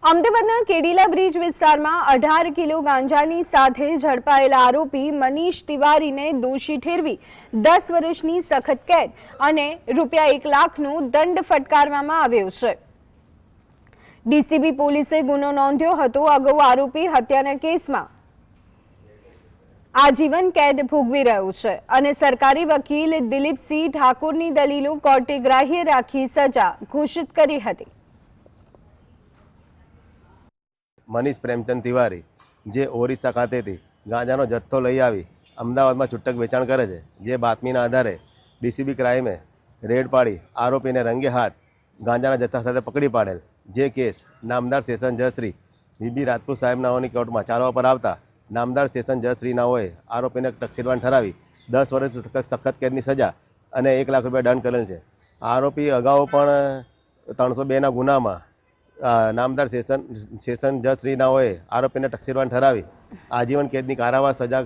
અમદાવાદના કેડીલા બ્રિજ વિસ્તારમાં 18 કિલો ગાંજાની સાથે ઝડપાયેલા આરોપી મનીષ તિવારીને દોષી ઠેરવી 10 વર્ષની સખત કેદ અને ₹1 લાખનો દંડ ફટકારવામાં આવ્યો છે। ડીસીબી પોલીસે ગુનો નોંધ્યો હતો। અગાઉ આરોપી હત્યાના કેસમાં આજીવન કેદ ભોગવી રહ્યો છે અને સરકારી વકીલ દિલીપસિંહ ઠાકોરની દલીલો કોર્ટે ગ્રાહ્ય રાખી સજા ઘોષિત કરી હતી। मनीष प्रेमचंद तिवारी जे ओडिशा खातेथी गांजानो जत्थो लई आवी अमदावादमां छूटक वेचाण करे छे, जे बातमीना आधारे डीसीबी क्राइमे रेड पाड़ी आरोपीने रंगे हाथ गांजाना जत्था साथे पकड़ी पाडेल। जे केस नामदार सेशन जज श्री बीबी राजपूत साहेब नाओनी कोर्टमां चालवा पर आवता नामदार सेशन जज श्री नाओए आरोपीने तकसीरवान ठरावी 10 वर्ष सखत कैदनी सजा અને ₹1 લાખ દંડ કરેલ છે। આરોપી અગાઉ પણ 302ના ગુનામાં नामदार सेशन जज श्री नाओए आरोपी ने तकसीरवान ठरावी आजीवन कैदनी कारावास सजा